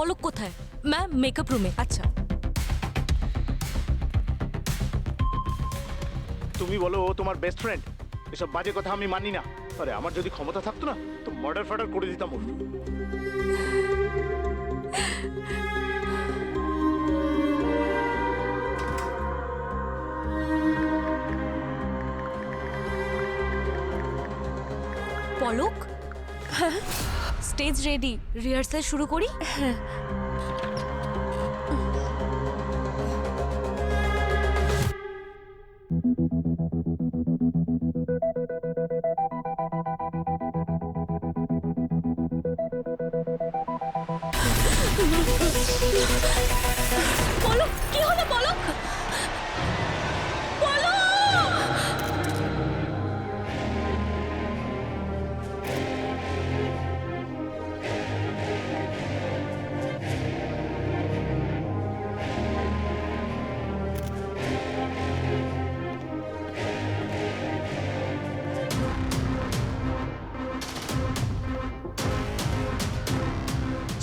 পলক কোথায়? Ma'am makeup রুমে। আচ্ছা তুমি বলো ও তোমার বেস্ট ফ্রেন্ড? এসব বাজে কথা আমি মানি না। আরে আমার যদি ক্ষমতা থাকতো না তো মার্ডার ফার্ডার করে দিতাম ওর। পলক, স্টেজ রেডি, রিহার্সাল শুরু করি। হ্যাঁ পলক, কি হলো পলক?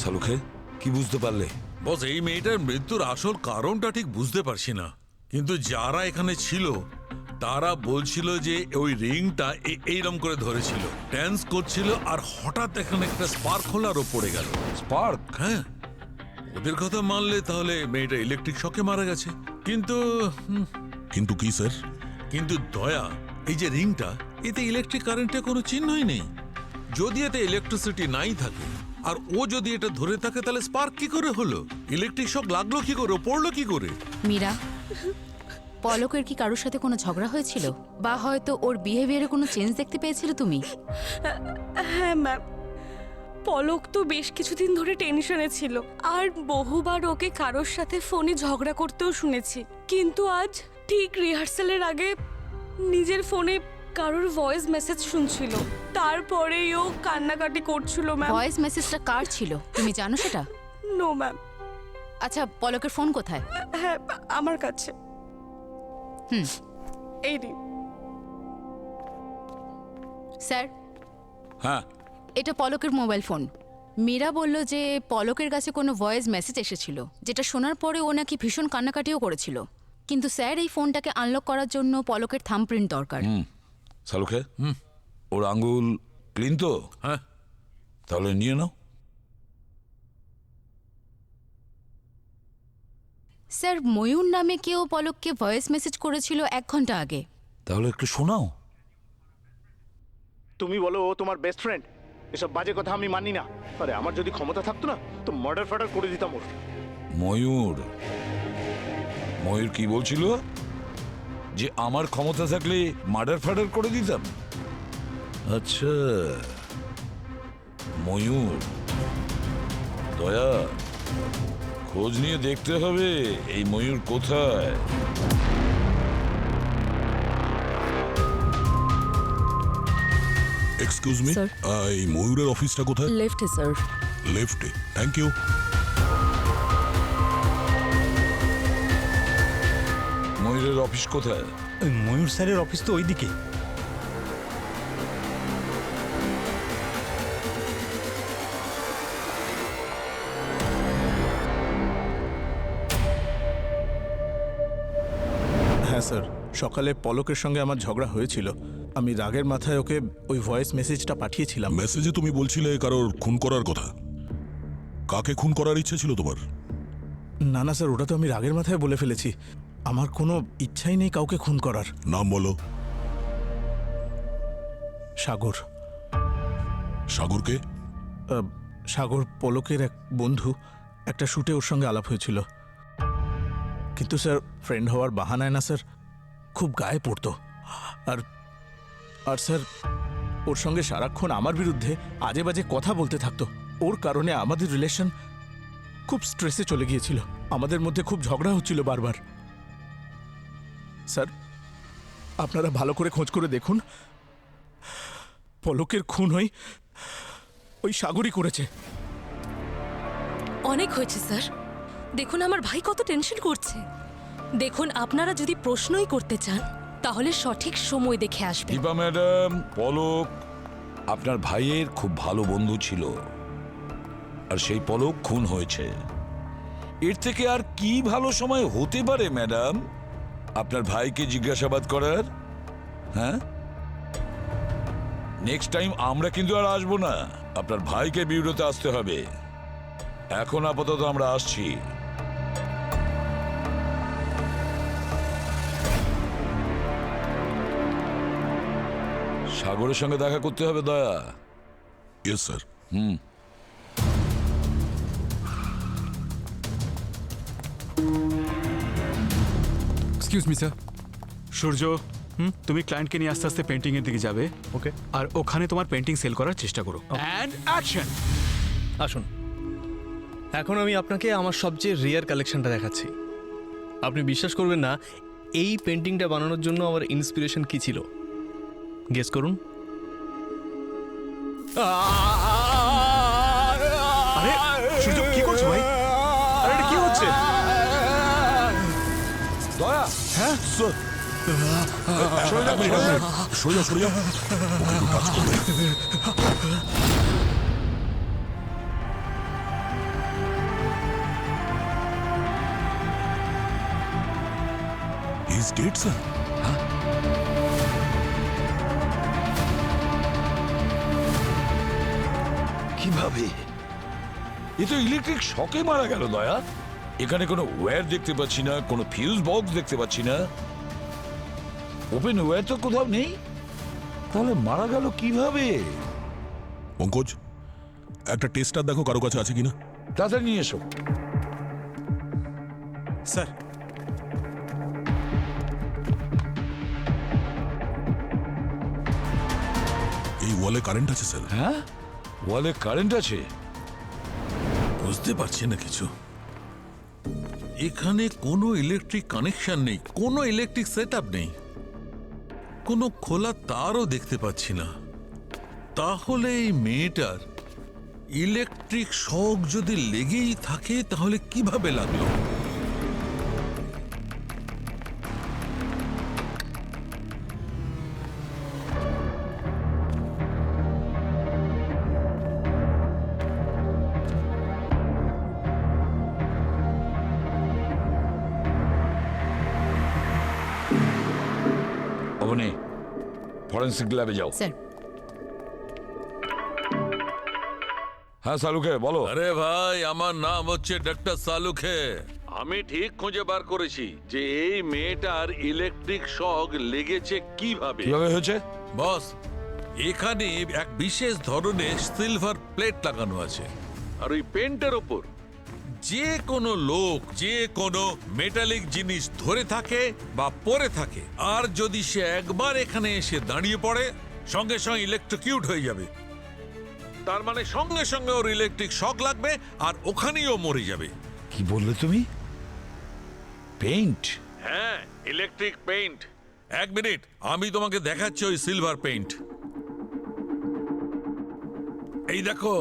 শালুখে কি বুঝতে পারলে? বস, এই মেয়েটার মৃত্যুর আসল কারণটা ঠিক বুঝতে পারছি না, কিন্তু যারা এখানে ছিল তারা বলছিল যে ওই রিংটা এইরকম করে ধরেছিল, ড্যান্স করছিল, আর হঠাৎ এখানে একটা স্পার্ক হলো আর ও পড়ে গেল। স্পার্ক? হ্যাঁ, ওদের কথা মানলে তাহলে মেয়েটা ইলেকট্রিক শকে মারা গেছে। কিন্তু কিন্তু কি স্যার? কিন্তু দয়া, এই যে রিংটা, এতে ইলেকট্রিক কারেন্টের কোনো চিহ্নই নেই। যদি এতে ইলেকট্রিসিটি নাই থাকে আর ও যদি এটা ধরে থাকে তাহলে স্পার্ক কি করে হলো? ইলেকট্রিক শক লাগলো কি করে, পড়লো কি করে? মীরা, পলকের কি কারোর সাথে কোনো ঝগড়া হয়েছিল, বা হয়তো ওর বিহেভিয়ারে কোনো চেঞ্জ দেখতে পেয়েছিল তুমি? হ্যাঁ ম্যাম, পলক তো বেশ কিছুদিন ধরে টেনশনে ছিল, আর বহুবার ওকে কারোর সাথে ফোনে ঝগড়া করতেও শুনেছি। কিন্তু আজ ঠিক রিহার্সালের আগে নিজের ফোনে কারোর ভয়েস মেসেজ শুনছিল, তারপরেই ও কান্নাকাটি করছিল। ম্যাম, ভয়েস মেসেজটা কার ছিল তুমি জানো সেটা? No ma'am. আচ্ছা, পলকের ফোন কোথায়? হ্যাঁ, আমার কাছে। হুম, এই রে। স্যার, হ্যাঁ, এটা পলকের মোবাইল ফোন। মীরা বলল যে পলকের কাছে কোনো ভয়েস মেসেজ এসেছিল, যেটা শোনার পরে ও নাকি ভীষণ কান্নাকাটিও করেছিল। কিন্তু স্যার, এই ফোনটাকে আনলক করার জন্য পলকের থাম্বপ্রিন্ট দরকার। শালুখে ওর আঙ্গুল ক্লিন তো? হ্যাঁ, তাহলে নিয়ে নাও। স্যার, ময়ূর নামে কেউ পলককে ভয়েস মেসেজ করেছিল 1 ঘন্টা আগে। তাহলে একটু শোনাও। তুমি বলো ও তোমার বেস্ট ফ্রেন্ড? এসব বাজে কথা আমি মানি না। আরে আমার যদি ক্ষমতা থাকতো না তো মার্ডার ফার্ডার করে দিতাম ওর। ময়ূর ময়ূর কি বলছিল? যে আমার ক্ষমতা থাকলে মার্ডার ফার্ডার করে দিতাম? আচ্ছা, ময়ূর, দয়া, খোঁজ নিয়ে দেখতে হবে এই ময়ূর কোথায়। Excuse me, Sir. এই ময়ূরের অফিসটা কোথায়? লেফটে স্যার। লেফটে, থ্যাংক ইউ। ময়ূরের অফিস কোথায়? ময়ূর স্যারের অফিস তো ওইদিকে। হ্যাঁ স্যার, সকালে পলকের সঙ্গে আমার ঝগড়া হয়েছিল। আমি রাগের মাথায় ওকে ওই ভয়েস মেসেজটা পাঠিয়েছিলাম। মেসেজে তুমি বলছিলে কারোর খুন করার কথা। কাকে খুন করার ইচ্ছে ছিল তোমার? না না স্যার, ওটা তো আমি রাগের মাথায় বলে ফেলেছি। আমার কোনো ইচ্ছাই নেই কাউকে খুন করার। নাম বলো। সাগর। সাগরকে? সাগর পলকের এক বন্ধু। একটা শুটে ওর সঙ্গে আলাপ হয়েছিল, কিন্তু স্যার ফ্রেন্ড হওয়ার বাহানায় না স্যার খুব গায়ে পড়তো। আর আর স্যার ওর সঙ্গে সারাক্ষণ আমার বিরুদ্ধে আজে বাজে কথা বলতে থাকতো। ওর কারণে আমাদের রিলেশন খুব স্ট্রেসে চলে গিয়েছিল। আমাদের মধ্যে খুব ঝগড়া হচ্ছিল বারবার। স্যার, আপনারা ভালো করে খোঁজ করে দেখুন, পলকের খুন ওই সাগরই করেছে। অনেক হয়েছে স্যার, দেখুন আমার ভাই কত টেনশন করছে। দেখুন, আপনারা যদি প্রশ্নই করতে চান তাহলে সঠিক সময় দেখে আসবেন। দীপা ম্যাডাম, পলক আপনার ভাইয়ের খুব ভালো বন্ধু ছিল। আর সেই পলক খুন হয়েছে। এর থেকে আর কি ভালো সময় হতে পারে ম্যাডাম আপনার ভাইকে জিজ্ঞাসাবাদ করার? হ্যাঁ, নেক্সট টাইম আমরা কিন্তু আর আসবো না, আপনার ভাইকে বিউরোতে আসতে হবে। এখন আপাতত আমরা আসছি। সাগরের সঙ্গে দেখা করতে হবে Daya. Yes sir. Excuse me sir. Surya, তুমি ক্লায়েন্টকে নিয়ে আস্তে আস্তে পেন্টিং এর দিকে যাবে। ওকে। আর ওখানে তোমার পেন্টিং সেল করার চেষ্টা করো। And action. আসুন, এখন আমি আপনাকে আমার সবচেয়ে রেয়ার কালেকশনটা দেখাচ্ছি। আপনি বিশ্বাস করবেন না, এই পেন্টিংটা বানানোর জন্য আমার ইন্সপিরেশন কি ছিল, গেস করুন। আরে সূর্য, কি করছো ভাই? আরে এটা কি হচ্ছে? দয়া, হ্যাঁ স্যার। সরে যাও, সরে যাও। ওকে একটু টাচ করবে। He's dead, sir. কিভাবে? এ তো ইলেকট্রিক শকে মারা গেল দয়া। এখানে কোনো ওয়্যার দেখতে পাচ্ছি না, কোনো ফিউজ বক্স দেখতে পাচ্ছি না, ওপেন ওয়্যার তো কোথাও নেই। তাহলে মারা গেল কিভাবে? পঙ্কজ, একটা টেস্টার দেখো কারো কাছে আছে কিনা। তাড়াতাড়ি নিয়ে এসো। স্যার, এই ওয়ালে কারেন্ট আছে স্যার। হ্যাঁ, ওয়ালে কারেন্ট আছে? বুঝতে পারছি না কিছু। এখানে কোনো ইলেকট্রিক কানেকশন নেই, কোনো ইলেকট্রিক সেটআপ নেই, কোনো খোলা তারও দেখতে পাচ্ছি না। তাহলে এই মেয়েটার ইলেকট্রিক শক যদি লেগেই থাকে তাহলে কিভাবে লাগলো? অবনী, ফরেন্সিক ল্যাবে যাও। স্যার, হ্যাঁ সালুকে বলো। আরে ভাই, আমার নাম হচ্ছে ডক্টর সালুখে। আমি ঠিক খুঁজে বার করেছি যে এই মেয়েটার ইলেকট্রিক শক লেগেছে কিভাবে। কিভাবে হয়েছে? বস, এখানে এক বিশেষ ধরনের সিলভার প্লেট লাগানো আছে, আর ওই পেন্টের ওপর যে কোনো লোক যে কোনো মেটালিক জিনিস ধরে থাকে বা পরে থাকে, আর যদি সে একবার এখানে এসে দাঁড়িয়ে পড়ে সঙ্গে সঙ্গে ইলেকট্রিকিউট হয়ে যাবে। তার মানে সঙ্গে সঙ্গে ওর ইলেকট্রিক শক লাগবে আর ওখানেই ও মরে যাবে। কি বললে তুমি? পেইন্ট? হ্যাঁ, ইলেকট্রিক পেইন্ট। এক মিনিট, আমি তোমাকে দেখাচ্ছি ওই সিলভার পেইন্ট। এই দেখো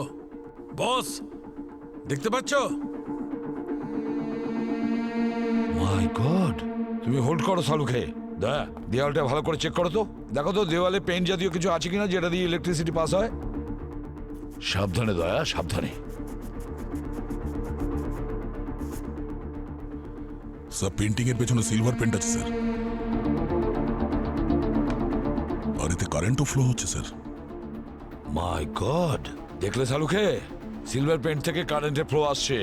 বস, দেখতে পাচ্ছ? মাই গড! তুমি হোল্ড করো সালুকে। দয়া, দেওয়ালটা ভালো করে চেক করো তো, দেখো তো দেওয়ালে পেইন্ট জাতীয় কিছু আছে কিনা যেটা দিয়ে ইলেকট্রিসিটি পাস হয়। সাবধানে দয়া, সাবধানে। স্যার, পেন্টিং এর পেছনে সিলভার পেন্ট আছে স্যার, আর এতে কারেন্টও ফ্লো হচ্ছে স্যার। মাই গড! দেখলে সালুকে, সিলভার পেইন্ট থেকে কারেন্টের ফ্লো আসছে।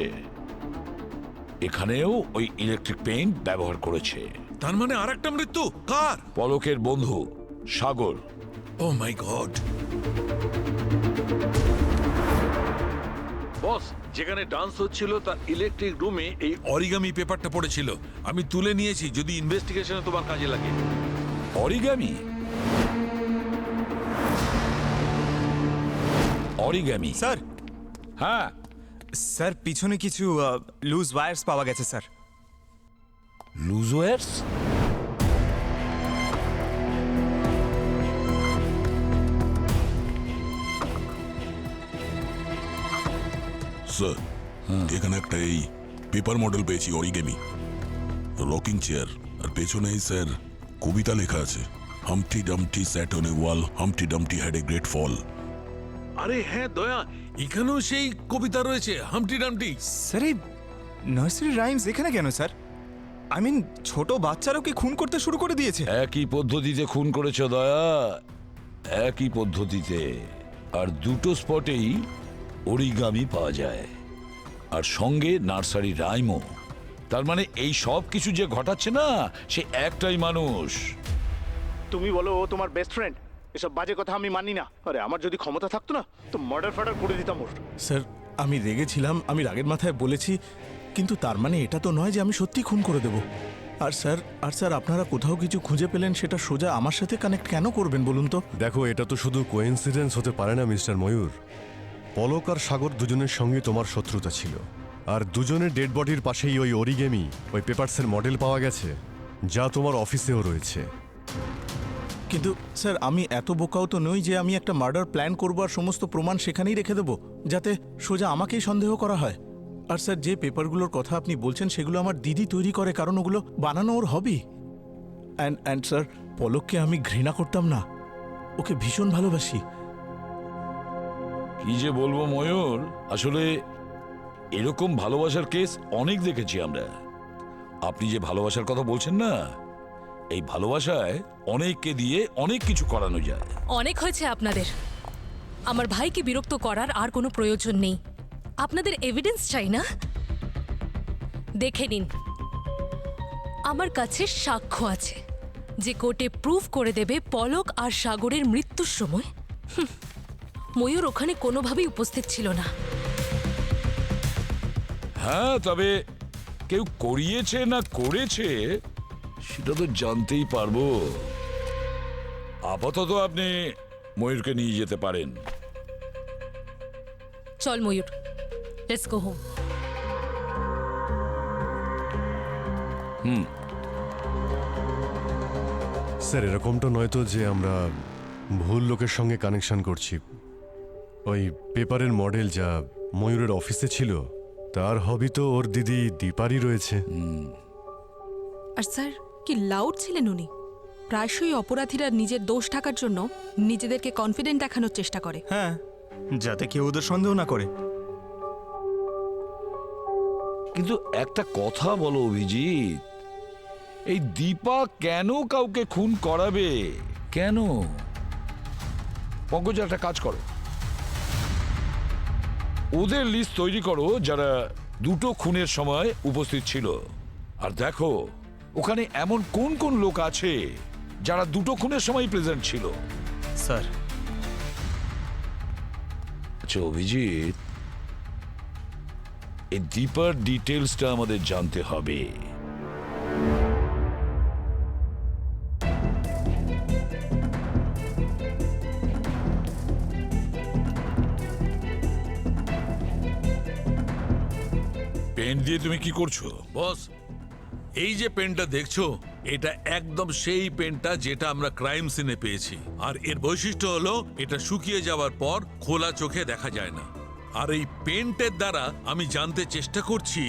এখানেও ওই ইলেকট্রিক পেইন্ট ব্যবহার করেছে। তার মানে আর একটা মৃত্যু কার? পলকের বন্ধু সাগর। ও মাই গড! বস, যেখানে ডান্স হচ্ছিল তার ইলেকট্রিক রুমে এই অরিগামি পেপারটা পড়েছিল। আমি তুলে নিয়েছি, যদি ইনভেস্টিগেশনে তোমার কাজে লাগে। অরিগামি? অরিগামি? স্যার, হ্যাঁ স্যার পিছনে কিছু লুজ ওয়্যারস পাওয়া গেছে স্যার। Loose wires? স্যার, এখানে একটা এই পেপার মডেল পেয়েছি, অরিগেমি রকিং চেয়ার, আর পেছনে স্যার কবিতা লেখা আছে, Humpty Dumpty sat on a wall, Humpty Dumpty had a great fall. আরে হ্যাঁ দয়া, এখানেও সেই কবিতা রয়েছে, হামটি ডামটি। স্যার এই নার্সারি রাইমস এখানে কেন স্যার? আই মিন ছোট বাচ্চারাও কি খুন করতে শুরু করে দিয়েছে? একই পদ্ধতিতে খুন করেছ দয়া, একই পদ্ধতিতে। আর দুটো স্পটেই অরিগামি পাওয়া যায়, আর সঙ্গে নার্সারি রাইমও। তার মানে এই সব কিছু যে ঘটাচ্ছে না, সে একটাই মানুষ। তুমি বলো ও তোমার বেস্ট ফ্রেন্ড, এসব বাজে কথা আমি মানি না। আরে আমার যদি ক্ষমতা থাকতো না তো মার্ডার ফার্ডার করে দিতাম ওর। স্যার আমি রেগেছিলাম, আমি রাগের মাথায় বলেছি, কিন্তু তার মানে এটা তো নয় যে আমি সত্যি খুন করে দেব। আর স্যার আপনারা কোথাও কিছু খুঁজে পেলেন সেটা সোজা আমার সাথে কানেক্ট কেন করবেন বলুন তো? দেখো, এটা তো শুধু কোইন্সিডেন্স হতে পারে না মিস্টার ময়ূর। পলক আর সাগর দুজনের সঙ্গে তোমার শত্রুতা ছিল, আর দুজনের ডেড বডির পাশেই ওই অরিগেমি, ওই পেপারসের মডেল পাওয়া গেছে, যা তোমার অফিসেও রয়েছে। কিন্তু স্যার আমি এত বোকাও তো নই যে আমি একটা মার্ডার প্ল্যান করবো আর সমস্ত প্রমাণ সেখানেই রেখে দেবো, যাতে সোজা আমাকেই সন্দেহ করা হয়। আর স্যার যে পেপারগুলোর কথা আপনি বলছেন সেগুলো আমার দিদি তৈরি করে, কারণ ওগুলো বানানো ওর হবি। অ্যান্ড স্যার পলককে আমি ঘৃণা করতাম না, ওকে ভীষণ ভালোবাসি। কি যে বলবো ময়ূর, আসলে এরকম ভালোবাসার কেস অনেক দেখেছি আমরা। আপনি যে ভালোবাসার কথা বলছেন না, এই ভালোবাসায় অনেককে দিয়ে অনেক কিছু করানো যায়। অনেক হয়েছে আপনাদের। আমার ভাইকে বিরক্ত করার আর কোনো প্রয়োজন নেই। আপনাদের এভিডেন্স চাই না? দেখে নিন, আমার কাছে সাক্ষ্য আছে যে কোর্টে প্রুফ করে দেবে পলক আর সাগরের মৃত্যুর সময় ময়ূর ওখানে কোনোভাবেই উপস্থিত ছিল না। হ্যাঁ, তবে কেউ করিয়েছে না করেছে সেটা তো জানতেই পারবো। আপাতত আপনি ময়ূরকে নিয়ে যেতে পারেন। চল ময়ূর, লেটস গো হোম। স্যার, এরকমটা নয় তো যে আমরা ভুল লোকের সঙ্গে কানেকশন করছি। ওই পেপারের মডেল যা ময়ূরের অফিসে ছিল, তার হবি তো ওর দিদি দীপারই রয়েছে। আর স্যার কি লাউড ছিলেন উনি। প্রায়শই অপরাধীরা নিজের দোষ ঢাকার জন্য নিজেদেরকে কনফিডেন্ট দেখানোর চেষ্টা করে। হ্যাঁ, যাতে কেউ ওদের সন্দেহ না করে। কিন্তু একটা কথা বলো অভিজিৎ, এই দীপা কেন কাউকে খুন করাবে? কেন? পঙ্কজ, একটা কাজ করো, ওদের লিস্ট তৈরি করো যারা দুটো খুনের সময় উপস্থিত ছিল, আর দেখো ওখানে এমন কোন কোন লোক আছে যারা দুটো খুনের সময় প্রেজেন্ট ছিল। স্যার আচ্ছা অভিজিৎ, এই দীপার ডিটেলসটা আমাদের জানতে হবে। পেন দিয়ে তুমি কি করছো? বস, এই যে পেনটা দেখছো, এটা একদম সেই পেনটা যেটা আমরা ক্রাইম সিনে পেয়েছি। আর এর বৈশিষ্ট্য হলো এটা শুকিয়ে যাওয়ার পর খোলা চোখে দেখা যায় না। আর এই পেন্টের দ্বারা আমি জানতে চেষ্টা করছি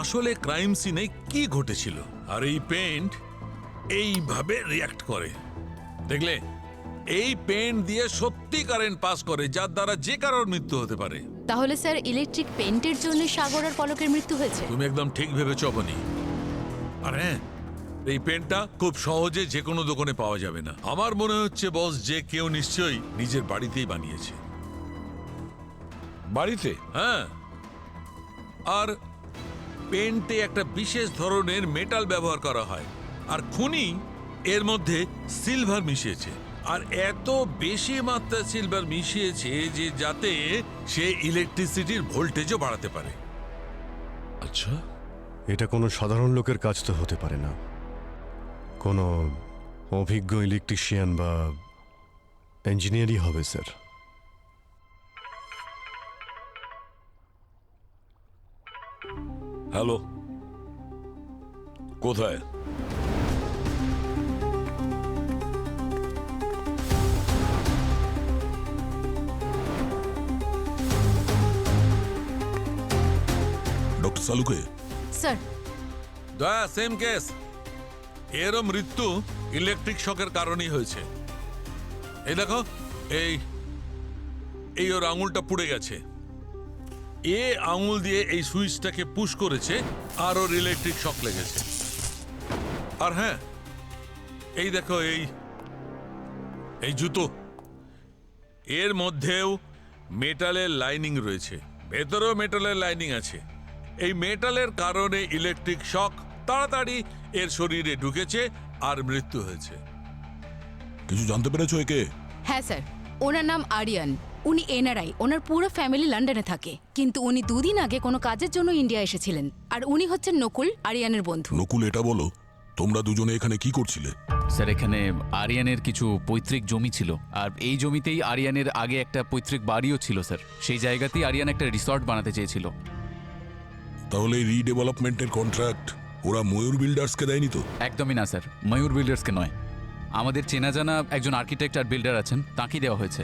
আসলে ক্রাইম সিনে কি ঘটেছিল। আর এই পেন্ট এইভাবে রিয়াক্ট করে, দেখলে? এই পেন্ট দিয়ে সত্যি কারেন্ট পাস করে, যার দ্বারা যে কারোর মৃত্যু হতে পারে। তাহলে স্যার ইলেকট্রিক পেন্টের জন্য সাগর আর পলকের মৃত্যু হয়েছে? তুমি একদম ঠিক ভেবেছ বনি। আর হ্যাঁ, এই পেনটা খুব সহজে যে কোনো দোকানে পাওয়া যাবে না। আমার মনে হচ্ছে বস, যে কেউ নিশ্চয়ই নিজের বাড়িতেই বানিয়েছে। বাড়িতে? হ্যাঁ, আর পেন্টে একটা বিশেষ ধরনের মেটাল ব্যবহার করা হয়, আর খুনি এর মধ্যে সিলভার মিশিয়েছে। আর এত বেশি মাত্রা সিলভার মিশিয়েছে যে যাতে সে ইলেকট্রিসিটির ভোল্টেজও বাড়াতে পারে। আচ্ছা, এটা কোনো সাধারণ লোকের কাজ তো হতে পারে না। কোনো অভিজ্ঞ ইলেকট্রিশিয়ান বা ইঞ্জিনিয়ারই হবে স্যার। হ্যালো, কোথায়? ডক্টর সালুকে। স্যার দয়া, সেম কেস। এরও মৃত্যু ইলেকট্রিক শকের কারণেই হয়েছে। এই দেখো, এই ওর আঙুলটা পুড়ে গেছে। এ আঙুল দিয়ে এই সুইচটাকে পুশ করেছে আর ওর ইলেকট্রিক শক লেগেছে। আর হ্যাঁ, এই দেখো এই জুতো, এর মধ্যেও মেটালের লাইনিং রয়েছে, ভেতরেও মেটালের লাইনিং আছে। এই মেটালের কারণে ইলেকট্রিক শক তাড়াতাড়ি এর শরীরে ঢুকেছে আর মৃত্যু হয়েছে। কিছু জানতে পেরেছো একে? হ্যাঁ স্যার, ওনার নাম আরিয়ান। উনি এনআরআই, ওনার পুরো ফ্যামিলি লন্ডনে থাকে, কিন্তু উনি 2 দিন আগে কোনো কাজের জন্য ইন্ডিয়া এসেছিলেন। আর উনি হচ্ছেন নকুল, আরিয়ানের বন্ধু। নকুল, এটা বলো তোমরা দুজনে এখানে কি করছিলে? স্যার, এখানে আরিয়ানের কিছু পৈতৃক জমি ছিল, আর এই জমিতেই আরিয়ানের আগে একটা পৈতৃক বাড়িও ছিল স্যার। সেই জায়গাতেই আরিয়ান একটা রিসর্ট বানাতে চেয়েছিল। তাহলে এই রিডেভেলপমেন্টের কন্ট্রাক্ট ওরা ময়ূর বিল্ডার্সকে দেয়নি তো? একদমই না স্যার, ময়ূর বিল্ডার্সকে নয়। আমাদের চেনা জানা একজন আর্কিটেক্ট আর বিল্ডার আছেন, তাঁকেই দেওয়া হয়েছে।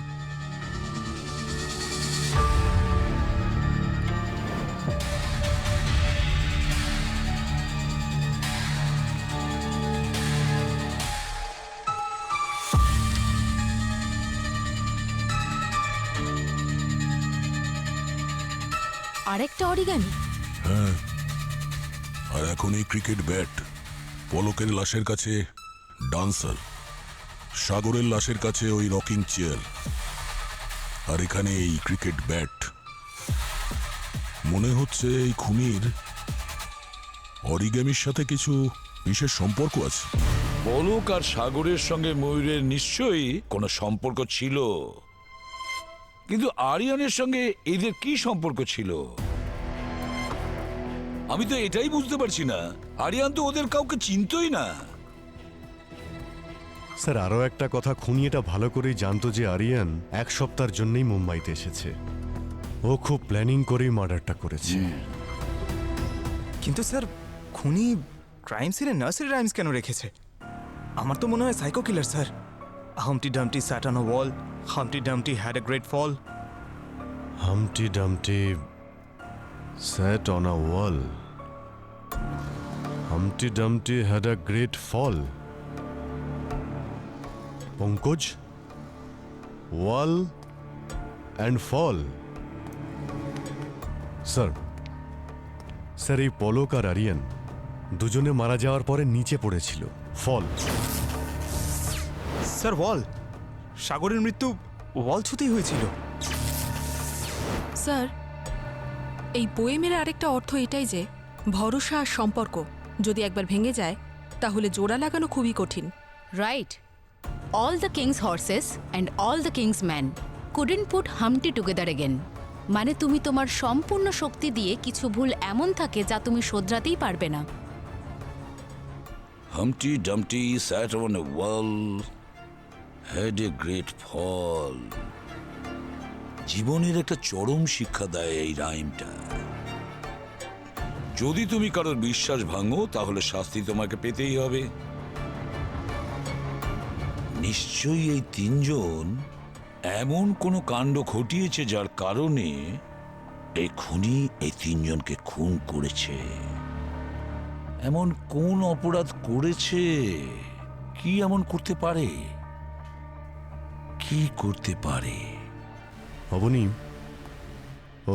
আরেকটা অরিগামি? হ্যাঁ, আর এখন এই ক্রিকেট ব্যাট। পলকের লাশের কাছে ডান্সার, সাগরের লাশের কাছে ওই রকিং চেয়ার, আর এখানে এই ক্রিকেট ব্যাট। মনে হচ্ছে এই খুনির অরিগেমির সাথে কিছু বিশেষ সম্পর্ক আছে। পলক আর সাগরের সঙ্গে ময়ূরের নিশ্চয়ই কোনো সম্পর্ক ছিল, কিন্তু আরিয়ানের সঙ্গে এদের কি সম্পর্ক ছিল আমি তো এটাই বুঝতে পারছি না। আরিয়ান তো ওদের কাউকে চিনতই না। স্যার, আরও একটা কথা, খুনি এটা ভালো করেই জানতো যে আরিয়ান 1 সপ্তাহের জন্যই মুম্বাইতে এসেছে। ও খুব প্ল্যানিং করেই মার্ডারটা করেছে। কিন্তু স্যার, খুনি ক্রাইম সিনে নার্সারি রাইমস কেন রেখেছে? আমার তো মনে হয় psycho killer sir. হামটি ডামটি sat on a wall, Humpty Dumpty had a great fall. Humpty Dumpty sat on a wall. Humpty Dumpty had a great fall. Pankaj, wall and fall. Sir, এই পলক আর আরিয়ান দুজনে মারা যাওয়ার পরে নিচে পড়েছিল, ফল। স্যার, ওয়াল। সাগরের মৃত্যু ওয়াল ছুতেই হয়েছিল। স্যার, এই পোয়েমের আরেকটা অর্থ এটাই যে ভরসা আর সম্পর্ক যদি একবার ভেঙে যায় তাহলে জোড়া লাগানো খুবই কঠিন। Right. All the kings horses and all the kings man couldn't put Humpty together again. মানে তুমি তোমার সম্পূর্ণ শক্তি দিয়ে কিছু ভুল এমন থাকে যা তুমি শোধরাতেই পারবে না। হামটি ডামটি sat on a wall, had a great fall। জীবনের একটা চরম শিক্ষা দেয় এই রাইমটা। যদি তুমি কারোর বিশ্বাস ভাঙো তাহলে শাস্তি তোমাকে পেতেই হবে। নিশ্চয়ই এই 3 জন এমন কোনো কাণ্ড ঘটিয়েছে যার কারণে এই খুনি এই 3 জনকে খুন করেছে। এমন কোন অপরাধ করেছে? কি এমন করতে পারে? কি করতে পারে? অবনী,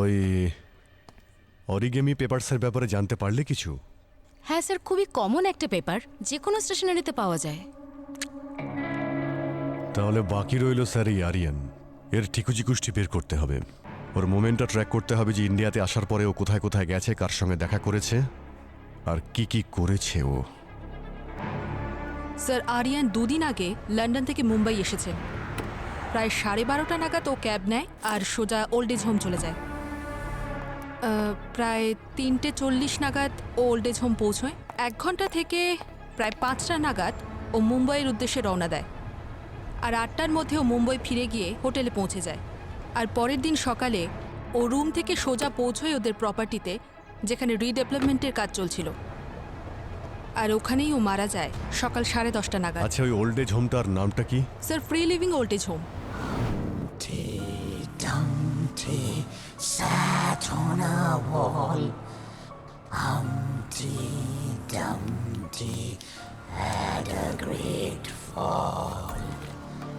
ওই অরিগেমি পেপারসের ব্যাপারে জানতে পারলে কিছু? হ্যাঁ স্যার, খুবই কমন একটা পেপার, যে কোনো স্টেশনারিতে পাওয়া যায়। তাহলে বাকি রইল স্যার এই আরিয়ান। এর ঠিকুজিকুষ্টি বের করতে হবে। ওর মোমেন্টটা ট্র্যাক করতে হবে যে ইন্ডিয়াতে আসার পরে ও কোথায় কোথায় গেছে, কার সঙ্গে দেখা করেছে, আর কি কি করেছে ও। স্যার, আরিয়ান 2 দিন আগে লন্ডন থেকে মুম্বাই এসেছেন। প্রায় 12:30 নাগাদ ও ক্যাব নেয় আর সোজা ওল্ড এজ হোম চলে যায়। প্রায় 3:40 নাগাদ ও ওল্ড এজ হোম পৌঁছয়। 1 ঘন্টা থেকে প্রায় 5টা নাগাদ ও মুম্বাইয়ের উদ্দেশ্যে রওনা দেয়। আর 8টার মধ্যে ও মুম্বাই ফিরে গিয়ে হোটেলে পৌঁছে যায়। আর পরের দিন সকালে ও রুম থেকে সোজা পৌঁছয় ওদের প্রপার্টিতে, যেখানে রিডেভেলপমেন্টের কাজ চলছিল। আর ওখানেই ও মারা যায় সকাল 10:30 নাগাদ। আচ্ছা, ওই ওল্ড এজ হোমটার নামটা কি? Sir, free living old age home. Sat on a wall, Humpty Dumpty had a great fall.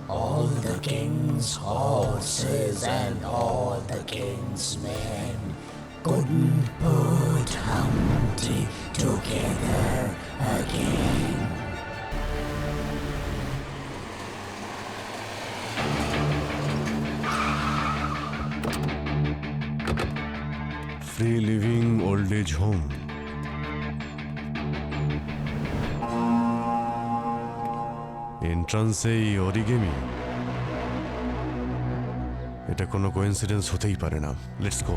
all the king's horses and all the king's men couldn't put Humpty together again. Free living old age home. এন্ট্রান্সে এই origami, এটা কোনো coincidence হতেই পারে না। Let's go.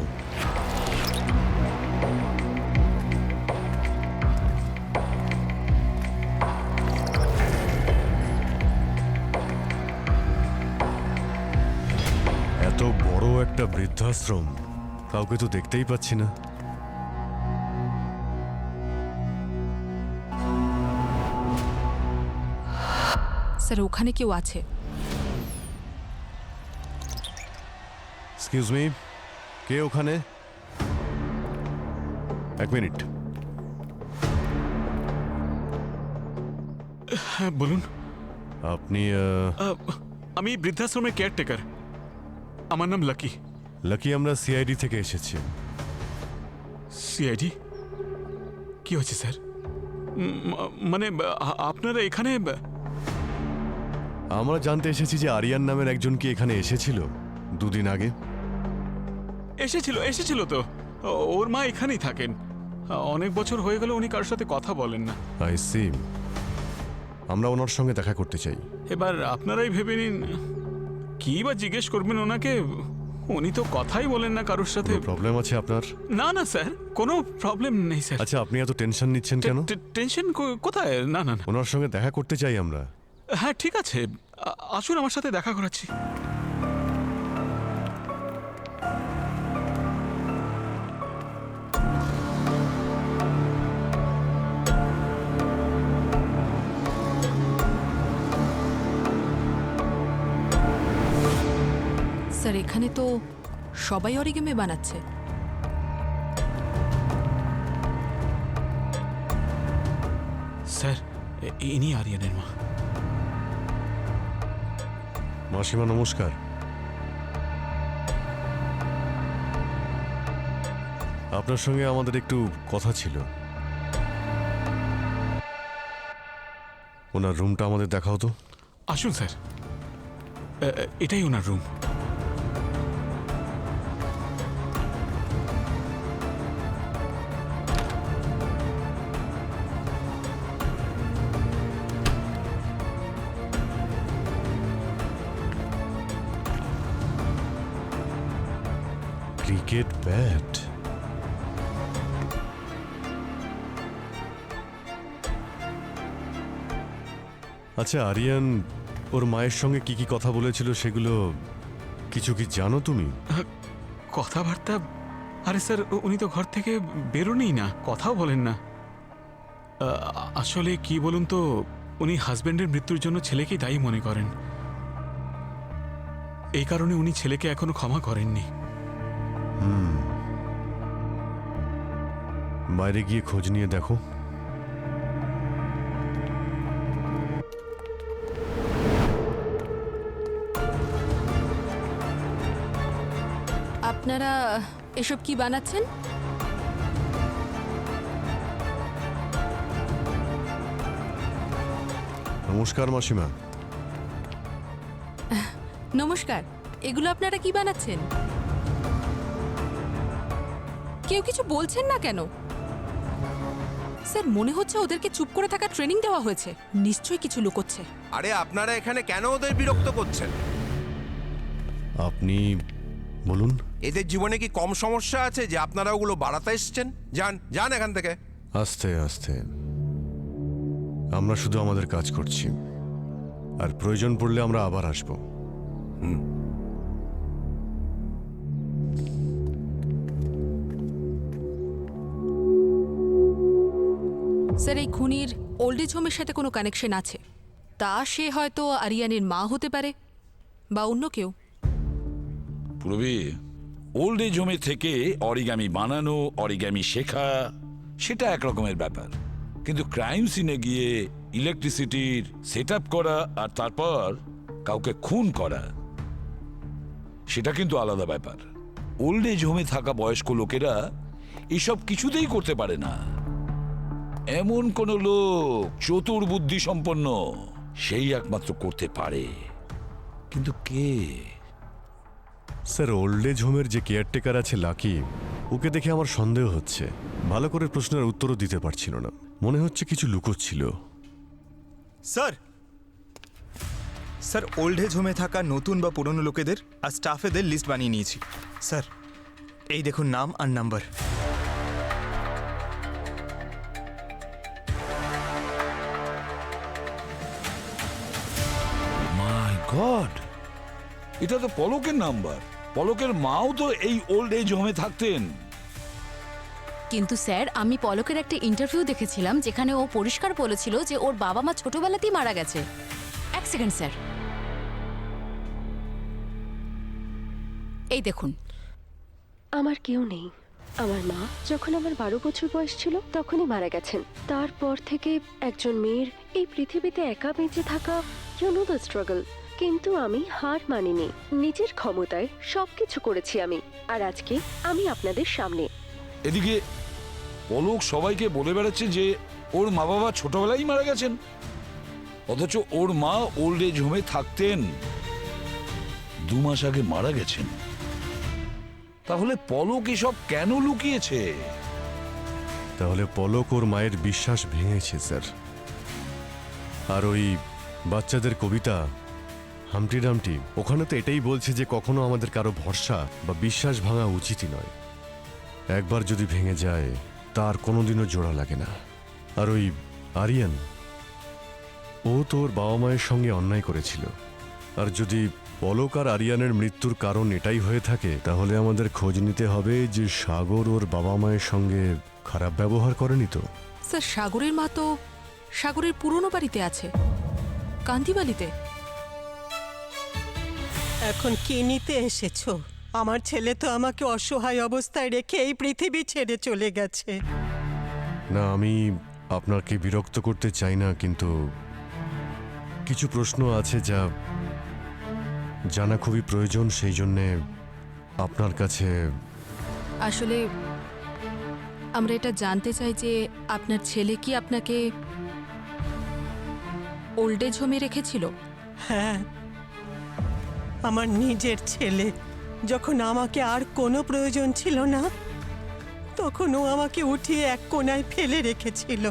এত বড় একটা বৃদ্ধাশ্রম, কাউকে তো দেখতেই পাচ্ছি না। স্যার ওখানে কেউ আছে। এক্সকিউজ মি, কে ওখানে? এক মিনিট। হ্যাঁ বলুন। আপনি আমি বৃদ্ধাশ্রমের কেয়ারটেকার, আমার নাম লাকি। লাকি, আমরা সিআইডি থেকে এসেছি। সিআইডি? কি হয়েছে স্যার? মানে আপনারা এখানে? আমরা জানতে এসেছি যে আরিয়ান নামের একজন কি এখানে এসেছিল দুদিন আগে। এসেছিল তো। ওর মা এখানেই থাকেন, অনেক বছর হয়ে গেল উনি কারোর সাথে কথা বলেন না। I see. আমরা ওনার সঙ্গে দেখা করতে চাই। এবার আপনারাই ভেবে নিন কি বা জিজ্ঞেস করবেন ওনাকে। উনি তো কথাই বলেন না কারোর সাথে। প্রবলেম আছে আপনার? না না স্যার, কোনো প্রবলেম নেই স্যার। আচ্ছা, আপনি এত টেনশন নিচ্ছেন কেন? টেনশন কোথায়? না না না। ওনার সঙ্গে দেখা করতে চাই আমরা। হ্যাঁ ঠিক আছে, আসুন আমার সাথে দেখা করাচ্ছি। স্যার এখানে তো সবাই অরিগেমি বানাচ্ছে। স্যার ইনি আরিয়ানের মা। মাসিমা নমস্কার। আপনার সঙ্গে আমাদের একটু কথা ছিল। ওনার রুমটা আমাদের দেখাও তো। আসুন স্যার, এটাই ওনার রুম। Cricket bat. আচ্ছা আরিয়ান ওর মায়ের সঙ্গে কি কি কথা বলেছিল সেগুলো কিছু কি জানো তুমি? কথাবার্তা? আরে স্যার উনি তো ঘর থেকে বেরোনই না, কথাও বলেন না। আসলে কি বলুন তো, উনি হাজব্যান্ডের মৃত্যুর জন্য ছেলেকেই দায়ী মনে করেন। এই কারণে উনি ছেলেকে এখনো ক্ষমা করেননি। বাইরে গিয়ে খোঁজ নিয়ে দেখো। আপনারা এসব কি বানাচ্ছেন? নমস্কার মাসিমা। নমস্কার। এগুলো আপনারা কি বানাচ্ছেন? কেউ কিছু বলছেন না কেন? স্যার মনে হচ্ছে ওদেরকে চুপ করে থাকা ট্রেনিং দেওয়া হয়েছে, নিশ্চয়ই কিছু লুকোচ্ছে। আরে আপনারা এখানে কেন ওদের বিরক্ত করছেন? আপনি বলুন। এদের জীবনে কি কম সমস্যা আছে যে আপনারা ওগুলো বাড়াতে এসছেন? যান যান এখান থেকে। আস্তে আস্তে, আমরা শুধু আমাদের কাজ করছি, আর প্রয়োজন পড়লে আমরা আবার আসবো। স্যার এই খুনির ওল্ড এজ হোমের সাথে কোনো কানেকশন আছে? তা সে হয়তো আরিয়ানের মা হতে পারে বা অন্য কেউ। পূর্বে ওল্ড এজ হোমে থেকে অরিগামি বানানো, অরিগামি শেখা, সেটা একরকমের ব্যাপার। কিন্তু ক্রাইম সিনে গিয়ে ইলেকট্রিসিটির সেট আপ করা আর তারপর কাউকে খুন করা সেটা কিন্তু আলাদা ব্যাপার। ওল্ড এজ হোমে থাকা বয়স্ক লোকেরা এসব কিছুতেই করতে পারে না। এমন কোন লোক চতুর বুদ্ধি সম্পন্ন সেই একমাত্র করতে পারে, কিন্তু কে? স্যার, ওল্ড এজ হোমের যে কেয়ারটেকার আছে লাকি, ওকে দেখে আমার সন্দেহ হচ্ছে। ভালো করে প্রশ্নের উত্তরও দিতে পারছিল না, মনে হচ্ছে কিছু লুকোচ্ছিল। স্যার, স্যার ওল্ড এজ হোমে থাকা নতুন বা পুরনো লোকেদের আর স্টাফেদের লিস্ট বানিয়ে নিয়েছি। স্যার এই দেখুন নাম আর নাম্বার। মাই গড, এটা তো পলকের নাম্বার। পলকের মাও তো এই ওল্ড এজ হোমে থাকতেন। কিন্তু স্যার, আমি পলকের একটা ইন্টারভিউ দেখেছিলাম যেখানে ও পরিষ্কার বলেছিল যে ওর বাবা মা ছোটবেলাতেই মারা গেছে। এক সেকেন্ড স্যার, এই দেখুন। আমার কেউ নেই। আমার মা যখন আমার 12 বছর বয়স ছিল তখনই মারা গেছেন। তারপর থেকে একজন মেয়ের এই পৃথিবীতে একা বেঁচে থাকা, ইউ নো দ্য স্ট্রাগল। কিন্তু আমি হার মানিনি, নিজের ক্ষমতায় সবকিছু করেছি আমি, আর আজকে আমি আপনাদের সামনে। এদিকে পলক সবাইকে বলে বেড়াচ্ছে যে ওর মা বাবা ছোটবেলায় মারা গেছেন, অথচ ওর মা ওল্ড এজ হোমে থাকতেন, 2 মাস আগে মারা গেছেন। তাহলে পলক এসব কেন লুকিয়েছে? তাহলে পলক ওর মায়ের বিশ্বাস ভেঙেছে স্যার। আর ওই বাচ্চাদের কবিতা হামটি ডামটি, ওখানে তো এটাই বলছে যে কখনো আমাদের কারো ভরসা বা বিশ্বাস ভাঙা উচিতই নয়। একবার যদি ভেঙে যায় তার কোনোদিনও জোড়া লাগে না। আর ওই আরিয়ান, ও তো ওর বাবা মায়ের সঙ্গে অন্যায় করেছিল। আর যদি পলক আর আরিয়ানের মৃত্যুর কারণ এটাই হয়ে থাকে, তাহলে আমাদের খোঁজ নিতে হবে যে সাগর ওর বাবা মায়ের সঙ্গে খারাপ ব্যবহার করেনি তো। স্যার, সাগরের মা তো সাগরের পুরনো বাড়িতে আছে, কান্দিবালিতে। এখন কি নিতে এসেছো? আমার ছেলে তো আমাকে অসহায় অবস্থায় রেখে এই পৃথিবী ছেড়ে চলে গেছে। না, আমি আপনাকে বিরক্ত করতে চাই না, কিন্তু কিছু প্রশ্ন আছে যা জানা খুবই প্রয়োজন, সেই জন্যে আপনার কাছে। আসলে আমরা এটা জানতে চাই যে আপনার ছেলে কি আপনাকে ওল্ড এজ হোমে রেখেছিল? হ্যাঁ, আমার নিজের ছেলে। যখন আমাকে আর কোনো প্রয়োজন ছিল না, তখন ও আমাকে উঠিয়ে এক কোণায় ফেলে রেখেছিল।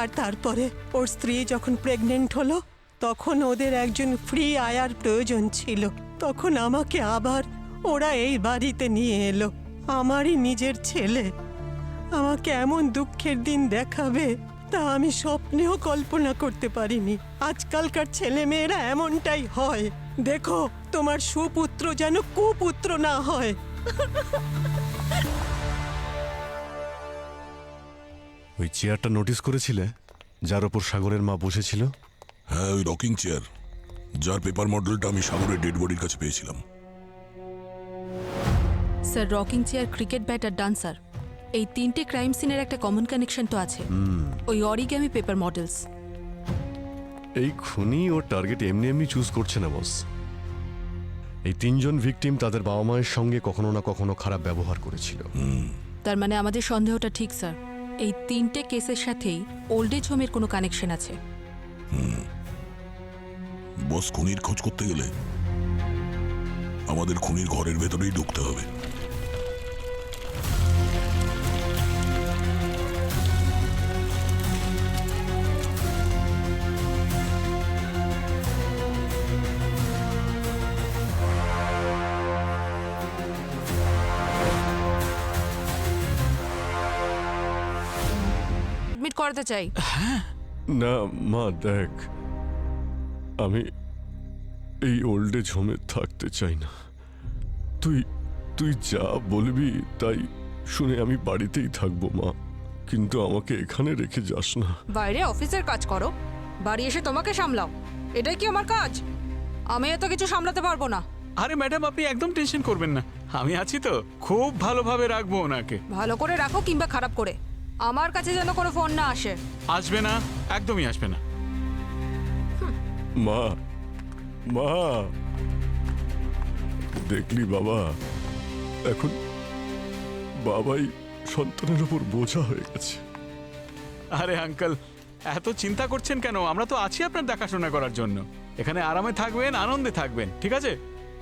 আর তারপরে ওর স্ত্রী যখন প্রেগনেন্ট হলো, তখন ওদের একজন ফ্রি আয়ার প্রয়োজন ছিল। তখন আমাকে আবার ওরা এই বাড়িতে নিয়ে এলো। আমারই নিজের ছেলে আমাকে এমন দুঃখের দিন দেখাবে তা আমি স্বপ্নেও কল্পনা করতে পারিনি। আজকালকার ছেলে মেয়েরা এমনটাই হয়। দেখো, তোমার সুপুত্র যেন কুপুত্র না হয়। ওই চেয়ারটা নোটিস করেছিলে, যার ওপর সাগরের মা বসেছিল? হ্যাঁ, ওই রকিং চেয়ার, যার পেপার মডেলটা আমি সাগরের ডেড বডির কাছে পেয়েছিলাম। Sir, rocking chair, cricket bat আর ডান্সার, এই 3টে ক্রাইম সিনের একটা কমন কানেকশন তো আছে। ওই অরিগামি পেপার মডেলস। এই খুনি ও টার্গেট এমনি এমনি চুজ করছে না বস। এই 3 জন ভিকটিম তাদের বাবা মায়ের সঙ্গে কখনো না কখনো খারাপ ব্যবহার করেছিল। তার মানে আমাদের সন্দেহটা ঠিক স্যার। এই 3টে কেসের সাথেই ওল্ড এজ হোমের কোনো কানেকশন আছে। বস, খুনির খোঁজ করতে গেলে আমাদের খুনির ঘরের ভেতরেই ঢুকতে হবে। এডমিট করাতে চাই। না মা, দেখ, আমি এই ওল্ড এজ হোমে থাকতে চাই না। তুই যা বলবি তাই শুনে আমি বাড়িতেই থাকবো মা, কিন্তু আমাকে এখানে রেখে যাস না। বাইরে অফিসের কাজ করো, বাড়ি এসে তোমাকে সামলাও, এটাই কি আমার কাজ? আমি এত কিছু সামলাতে পারবো না। আরে ম্যাডাম, আপনি একদম টেনশন করবেন না, আমি আছি তো, খুব ভালোভাবে রাখবো ওনাকে। ভালো করে রাখো কিংবা খারাপ করে, আমার কাছে যেন কোনো ফোন না আসে। আসবে না, একদমই আসবে না। মা, মা, দেখলি বাবা, এখন বাবাই সন্তানের উপর বোঝা হয়ে গেছে। আরে আঙ্কেল, এত চিন্তা করছেন কেন? আমরা তো আছি আপনার দেখাশোনা করার জন্য। এখানে আরামে থাকবেন, আনন্দে থাকবেন, ঠিক আছে?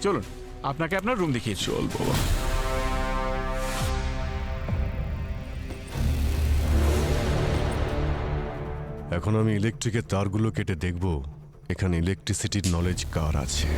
চলুন, আপনাকে আপনার রুম দেখিয়ে চল বাবা। এখন আমি ইলেকট্রিকের তারগুলো কেটে দেখব এখানে ইলেকট্রিসিটির নলেজ কার আছে।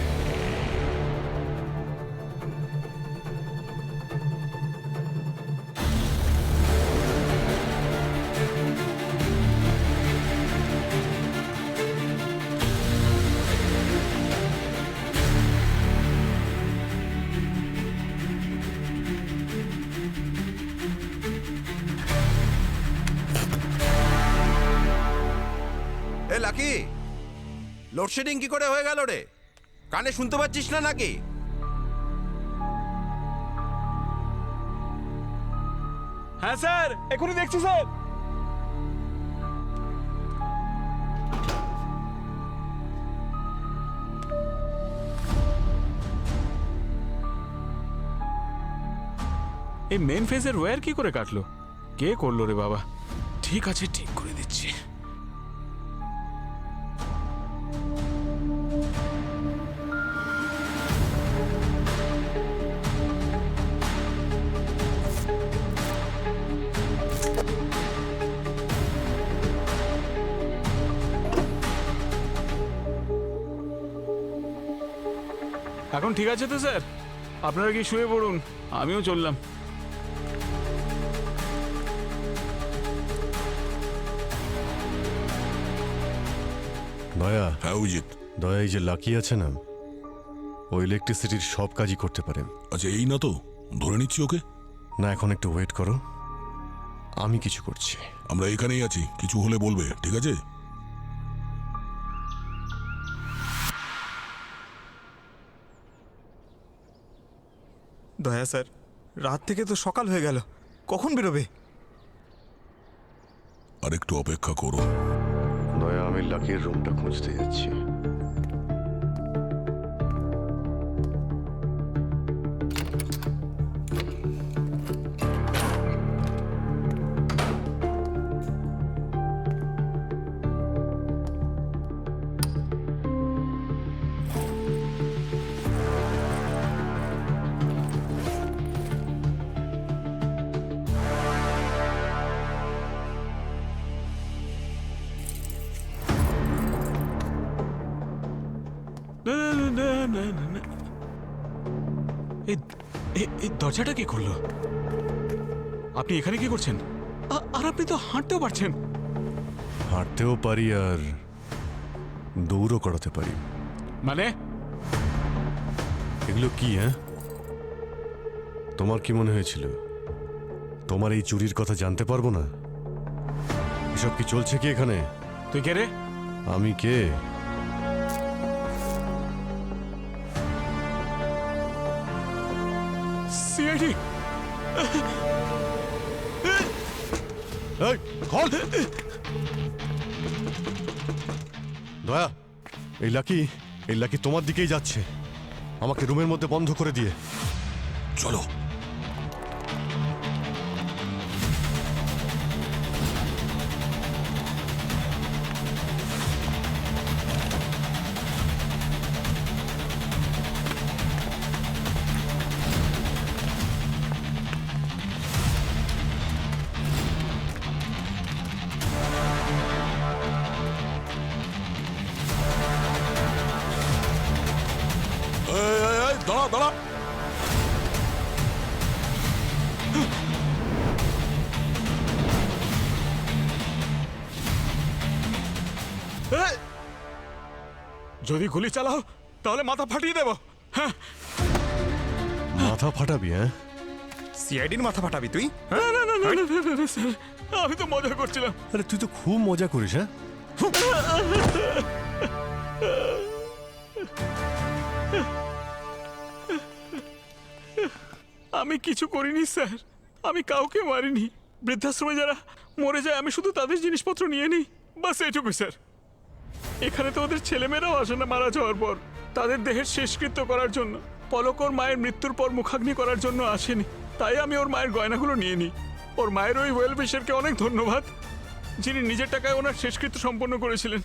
এ লাকি, লোডশেডিং কি করে হয়ে গেল রে? কানে শুনতে পাচ্ছিস না নাকি? হ্যাঁ স্যার, এখনই দেখছি স্যার। এই মেন ফেজের ওয়্যার কি করে কাটলো? কে করলো রে বাবা? ঠিক আছে, ঠিক করে দিচ্ছি। এখন ঠিক আছে তো স্যার? আপনারা কি শুয়ে পড়ুন, আমিও চললাম। দয়া। হ্যাঁ অভিজিৎ। দয়া, এই যে লাকি আছে না, ও ইলেকট্রিসিটির সব কাজই করতে পারে। আচ্ছা, এই না তো ধরে নিচ্ছি ওকে? না, এখন একটু ওয়েট করো, আমি কিছু করছি। আমরা এখানেই আছি, কিছু হলে বলবে, ঠিক আছে? দয়া স্যার, রাত থেকে তো সকাল হয়ে গেল, কখন বেরোবে? আর একটু অপেক্ষা করো। দয়া, আমি লাকির রুমটা খুঁজতে যাচ্ছি। এই দরজাটা কে খুললো? আপনি এখানে কি করছেন? আর আপনি তো হাঁটতেও পারছেন। হাঁটতেও পারি আর দৌড়ও করাতে পারি। মানে? এগুলো কি? হ্যাঁ, তোমার কি মনে হয়েছিল তোমার এই চুরির কথা জানতে পারবো না? এসব কি চলছে কি এখানে? তুই কে রে? আমি কে? সিআইডি। দয়া, এই লাকি তোমার দিকেই যাচ্ছে। আমাকে রুমের মধ্যে বন্ধ করে দিয়ে চলো। দাঁড়া দাঁড়া। যদি গুলি চালাও তাহলে মাথা ফাটিয়ে দেব। হ্যাঁ, মাথা ফাটাবি? হ্যাঁ, সিআইডির মাথা ফাটাবি তুই? না না না না না স্যার, আমি তো মজা করছিলাম। আরে তুই তো খুব মজা করিস। হ্যাঁ, আমি কিছু করিনি স্যার, আমি কাউকে মারিনি। বৃদ্ধাশ্রমে যারা মরে যায় আমি শুধু তাদের জিনিসপত্র নিয়ে নিই, বাস এইটুকু স্যার। এখানে তো ওদের ছেলেমেয়েরাও আসে না মারা যাওয়ার পর। তাদের দেহের শেষকৃত্য করার জন্য। পলক ওর মায়ের মৃত্যুর পর মুখাগ্নি করার জন্য আসেনি, তাই আমি ওর মায়ের গয়নাগুলো নিয়ে নিই। ওর মায়ের ওই ওয়েল উইশারকে অনেক ধন্যবাদ, যিনি নিজের টাকায় ওনার শেষকৃত্য সম্পন্ন করেছিলেন।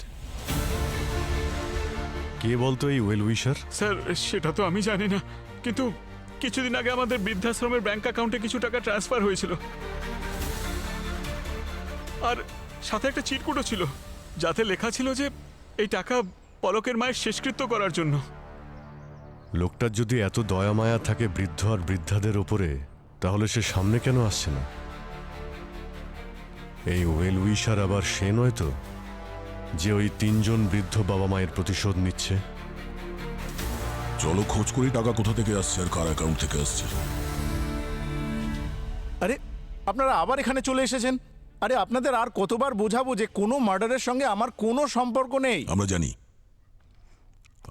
কে বলতো এই ওয়েল উইশার? স্যার সেটা তো আমি জানি না, কিন্তু কিছুদিন আগে আমাদের বৃদ্ধাশ্রমের ব্যাংক অ্যাকাউন্টে কিছু টাকা ট্রান্সফার হয়েছিল, আর সাথে একটা চিরকুটও ছিল যাতে লেখা ছিল যে এই টাকা পলকের মায়ের শেষকৃত্য করার জন্য। লোকটার যদি এত দয়া মায়া থাকে বৃদ্ধ আর বৃদ্ধাদের ওপরে, তাহলে সে সামনে কেন আসছে না? এই ওয়েল উইশার আবার সে নয় তো, যে ওই 3 জন বৃদ্ধ বাবা মায়ের প্রতিশোধ নিচ্ছে? চলো খোঁজ করি টাকা কোথা থেকে আসছে আর কার অ্যাকাউন্ট থেকে আসছে। আরে আপনারা আবার এখানে চলে এসেছেন? আরে আপনাদের আর কতবার বোঝাবো যে কোনো মার্ডারের সঙ্গে আমার কোনো সম্পর্ক নেই।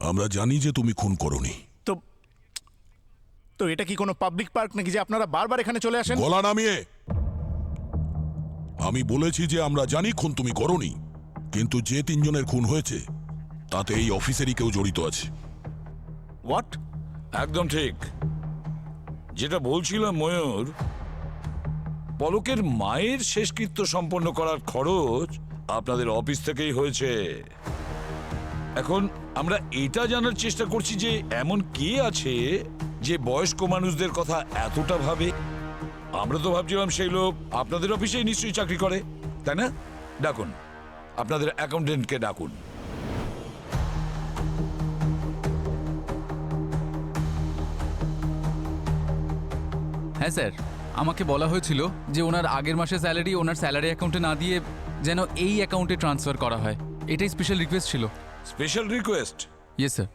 আমরা জানি যে তুমি খুন করনি। তো এটা কি কোনো পাবলিক পার্ক নাকি যে আপনারা বারবার এখানে চলে আসেন? গলা নামিয়ে। আমি বলেছি যে আমরা জানি খুন তুমি করনি, কিন্তু যে 3 জনের খুন হয়েছে তাতে এই অফিসেরই কেউ জড়িত আছে। হোয়াট? একদম ঠিক। যেটা বলছিলাম ময়ূর, পলকের মায়ের শেষকৃত্য সম্পন্ন করার খরচ আপনাদের অফিস থেকেই হয়েছে। এখন আমরা এটা জানার চেষ্টা করছি যে এমন কে আছে যে বয়স্ক মানুষদের কথা এতটা ভাবে। আমরা তো ভাবছিলাম সেই লোক আপনাদের অফিসেই নিশ্চয়ই চাকরি করে, তাই না? ডাকুন, আপনাদের অ্যাকাউন্টেন্টকে ডাকুন। হ্যাঁ স্যার, আমাকে বলা হয়েছিল যে ওনার আগের মাসের স্যালারি ওনার স্যালারি অ্যাকাউন্টে না দিয়ে যেন এই অ্যাকাউন্টে ট্রান্সফার করা হয়। এটাই স্পেশাল রিকোয়েস্ট ছিল। Special request? Yes sir.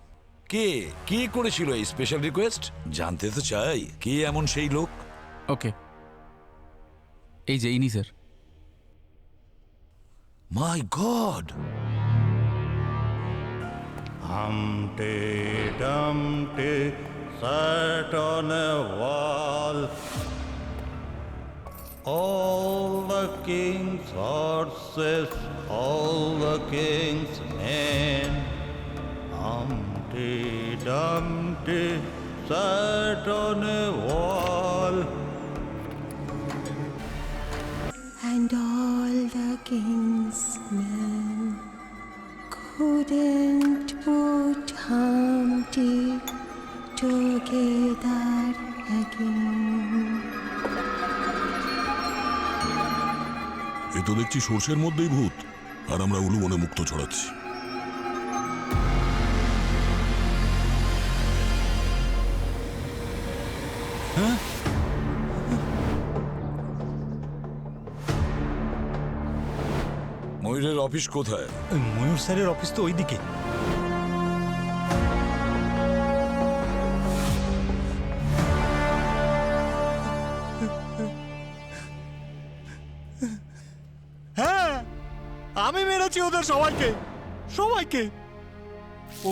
কে কে করেছিল এই স্পেশাল রিকোয়েস্ট? জানতে তো চাই কে এমন সেই লোক। ওকে, এই যে ইনি sir. My god! Humpty Dumpty sat on a wall. All the king's horses, all the king's men. Humpty Dumpty sat on a wall. And all the king's men couldn't put Humpty together again. এ তো দেখছি সর্ষের মধ্যেই ভূত, আর আমরা উলু মনে মুক্ত ছড়াচ্ছি। হ্যাঁ, ময়ূরের অফিস কোথায়? ময়ূর স্যারের অফিস তো ওইদিকে। হ্যাঁ, আমি মেরেছি ওদের সবাইকে, সবাইকে।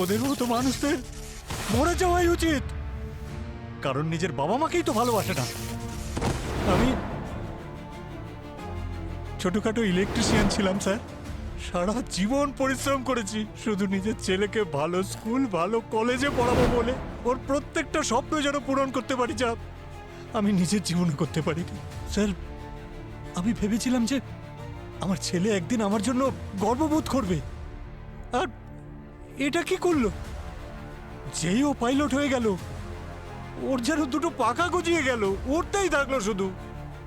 ওদের মতো মানুষদের মরে যাওয়াই উচিত, কারণ নিজের বাবা মাকেই তো ভালোবাসে না। আমি ছোটখাটো ইলেকট্রিশিয়ান ছিলাম স্যার, সারা জীবন পরিশ্রম করেছি শুধু নিজের ছেলেকে ভালো স্কুল ভালো কলেজে পড়াবো বলে। ওর প্রত্যেকটা স্বপ্ন যেন পূরণ করতে পারি, যা আমি নিজের জীবনে করতে পারিনি। স্যার, আমি ভেবেছিলাম যে আমার ছেলে একদিন আমার জন্য গর্ববোধ করবে, আর এটা কি করলো? যেই ও পাইলট হয়ে গেল, ওর যেন দুটো পাখা গজিয়ে গেল, ওরটাই থাকলো শুধু।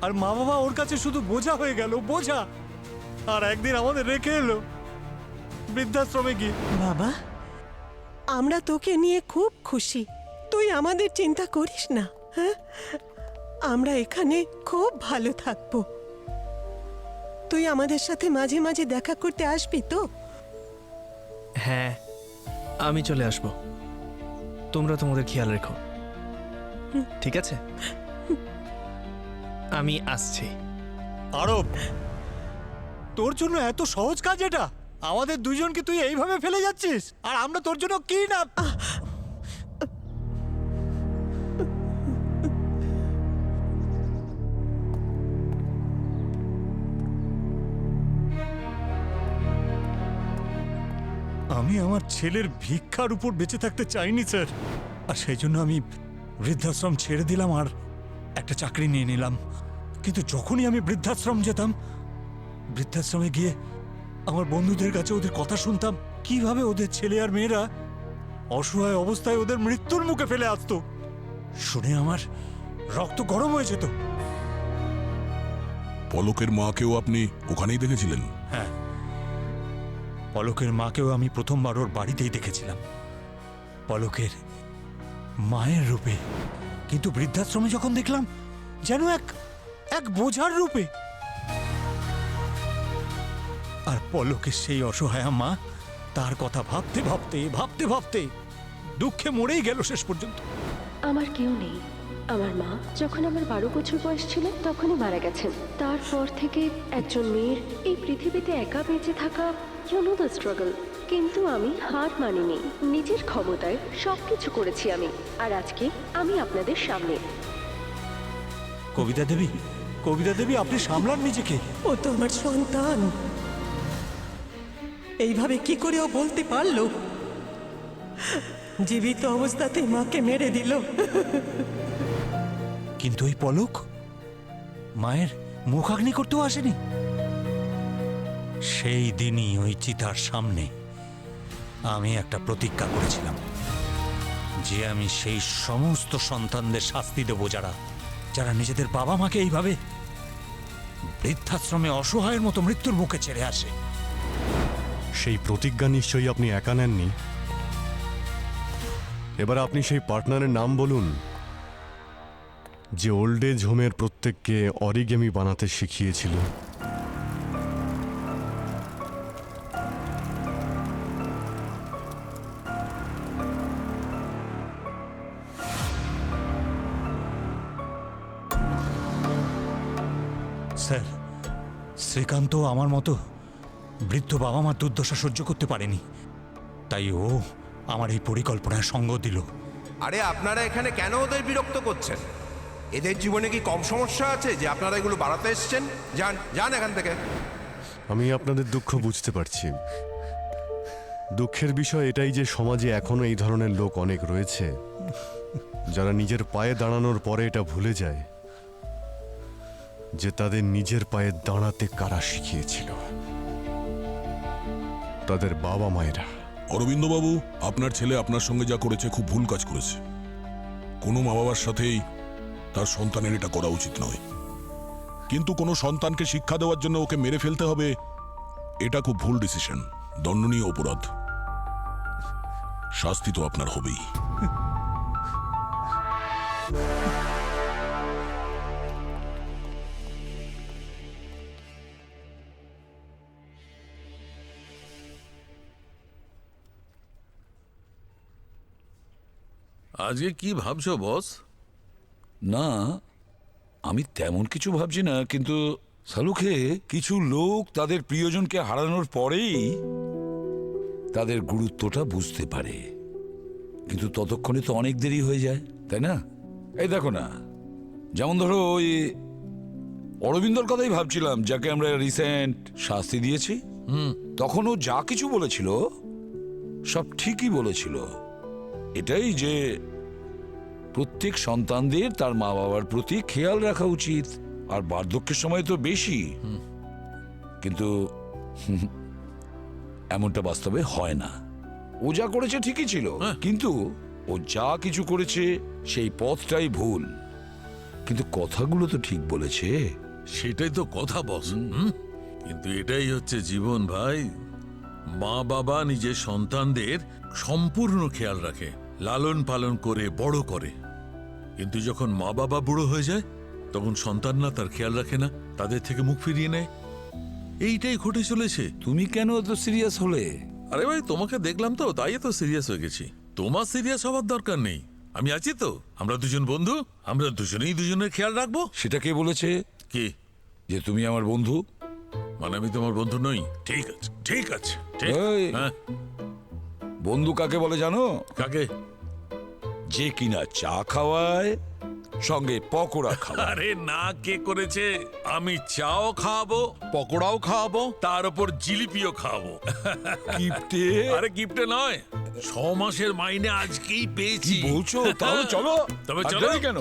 আর মা বাবা ওর কাছে শুধু বোঝা হয়ে গেল, বোঝা। আর একদিন আমাদের রেখে এলো বৃদ্ধাশ্রমে গিয়ে। বাবা, আমরা তোকে নিয়ে খুব খুশি, তুই আমাদের চিন্তা করিস না। হ্যাঁ, আমরা এখানে খুব ভালো থাকবো। তুই আমাদের সাথে মাঝে মাঝে দেখা করতে আসবি তো? হ্যাঁ, আমি চলে আসব। তোমরা তোমাদের খেয়াল রেখো, ঠিক আছে? আমি আসছি। আরব, তোর জন্য এত সহজ কাজ এটা? আমাদের দুজনকে তুই এইভাবে ফেলে যাচ্ছিস, আর আমরা তোর জন্য কি না। আমি আমার ছেলের ভিক্ষার উপর বেঁচে থাকতে চাইনি স্যার, আর সেই জন্য আমি বৃদ্ধাশ্রম ছেড়ে দিলাম আর একটা চাকরি নিয়ে নিলাম। কিন্তু যখনই আমি বৃদ্ধাশ্রম যেতাম, বৃদ্ধাশ্রমে গিয়ে আমার বন্ধুদের কাছে ওদের কথা শুনতাম, কিভাবে ওদের ছেলে আর মেয়েরা অসহায় অবস্থায় ওদের মৃত্যুর মুখে ফেলে আসতো। শুনে আমার রক্ত গরম হয়ে যেত। পলকের মাকেও আপনি ওখানেই দেখেছিলেন? হ্যাঁ, পলকের মাকেও আমি প্রথমবার ওর বাড়িতেই দেখেছিলাম, পলকের মায়ের রূপে। কিন্তু বৃদ্ধাশ্রমে যখন দেখলাম, যেন এক বোঝার রূপে। আর পলকের সেই অসহায় মা, তার কথা ভাবতে ভাবতে ভাবতে ভাবতে দুঃখে মরেই গেল শেষ পর্যন্ত। আমার কেউ নেই। আমার মা যখন আমার 12 বছর বয়স ছিল তখনই মারা গেছেন। তারপর থেকে একজন মেয়ের এই পৃথিবীতে একা বেঁচে থাকা, ইউ নো দ্য স্ট্রাগল। কিন্তু আমি হার মানিনি, নিজের ক্ষমতায় সবকিছু করেছি আমি। আর আজকে আমি আপনাদের সামনে। কবিতা দেবী, কবিতা দেবী, আপনি সামলান নিজেকে। ও তো আমার সন্তান, এইভাবে কি করে ও বলতে পারলো? জীবিত অবস্থাতে মাকে মেরে দিল। কিন্তু ওই পলক মায়ের মুখাগ্নি করতেও আসেনি। সেই দিনই ওই চিতার সামনে আমি একটা প্রতিজ্ঞা করেছিলাম যে আমি সেই সমস্ত সন্তানদের শাস্তি দেব যারা নিজেদের বাবা মাকে এইভাবে বৃদ্ধাশ্রমে অসহায়ের মতো মৃত্যুর মুখে ছেড়ে আসে। সেই প্রতিজ্ঞা নিশ্চয়ই আপনি একা নেননি। এবার আপনি সেই পার্টনারের নাম বলুন যে ওল্ড এজ হোমের প্রত্যেককে অরিগেমি বানাতে শিখিয়েছিল। স্যার, শ্রীকান্ত আমার মতো বৃদ্ধ বাবা মার দুর্দশা সহ্য করতে পারেনি, তাই ও আমার এই পরিকল্পনায় সঙ্গ দিল। আরে আপনারা এখানে কেন ওদের বিরক্ত করছেন? এদের জীবনে কি কম সমস্যা আছে যে আপনারা এগুলো বাড়াতে এসছেন? যান যান এখান থেকে। আমি আপনাদের দুঃখ বুঝতে পারছি। দুঃখের বিষয় এটাই যে সমাজে এখনো এই ধরনের লোক অনেক রয়েছে যারা নিজের পায়ে দাঁড়ানোর পরে এটা ভুলে যায় যে তাদের নিজের পায়ে দাঁড়াতে কারা শিখিয়েছিল, তাদের বাবা মায়েরা। অরবিন্দবাবু, আপনার ছেলে আপনার সঙ্গে যা করেছে খুব ভুল কাজ করেছে। কোনো মা বাবার সাথেই তার সন্তানের এটা করা উচিত নয়। কিন্তু কোনো সন্তানকে শিক্ষা দেওয়ার জন্য ওকে মেরে ফেলতে হবে, এটা খুব ভুল ডিসিশন, দণ্ডনীয় অপরাধ। শাস্তি তো আপনার হবেই। আজকে কি ভাবছো বস? না, আমি তেমন কিছু ভাবছি না, কিন্তু সালুকে কিছু লোক তাদের প্রিয়জনকে হারানোর পরেই তাদের গুরুত্বটা বুঝতে পারে, কিন্তু ততক্ষণে তো অনেক দেরি হয়ে যায়, তাই না? এই দেখো না, যেমন ধরো ওই অরবিন্দর কথাই ভাবছিলাম, যাকে আমরা রিসেন্ট শাস্তি দিয়েছি। তখন ও যা কিছু বলেছিল সব ঠিকই বলেছিল। এটাই যে প্রত্যেক সন্তানদের তার মা বাবার প্রতি খেয়াল রাখা উচিত, আর বার্ধক্যের সময় তো বেশি। কিন্তু এমনটা বাস্তবে হয় না। ও যা করেছে ঠিকই ছিল, কিন্তু ও যা কিছু করেছে সেই পথটাই ভুল। কিন্তু কথাগুলো তো ঠিক বলেছে। সেটাই তো কথা বস। কিন্তু এটাই হচ্ছে জীবন ভাই। মা বাবা নিজের সন্তানদের সম্পূর্ণ খেয়াল রাখে, লালন পালন করে বড় করে। কিন্তু যখন মা বাবা বুড়ো হয়ে যায় তখন সন্তানরা তার খেয়াল রাখে না, তাদের থেকে মুখ ফিরিয়ে নেয়। এইটাই ঘটে চলেছে। তুমি কেন এত সিরিয়াস হলে? আরে ভাই, তোমাকে দেখলাম তো, তাই তো সিরিয়াস হয়ে গেছি। তোমার সিরিয়াস হওয়ার দরকার নেই, আমি আছি তো। আমরা দুজন বন্ধু, আমরা দুজনেই দুজনের খেয়াল রাখবো। সেটা কে বলেছে? কি? যে তুমি আমার বন্ধু? মানে আমি তোমার বন্ধু নই? ঠিক আছে, ঠিক আছে। বন্ধু কাকে বলে জানো? কাকে? যে কিনা চা খাওয়ায়, সঙ্গে পকোড়া খাওয়া। আরে না, কে করেছে? আমি চাও খাওয়াবো, পকোড়াও খাওয়াবো, তার উপর জিলিপিও খাওয়াবো। গিফটে? আরে গিফটে নয়, 6 মাসের মাইনে আজকেই পেয়েছি। বলছো? তাহলে চলো। তবে আর চলো। দেরি কেন?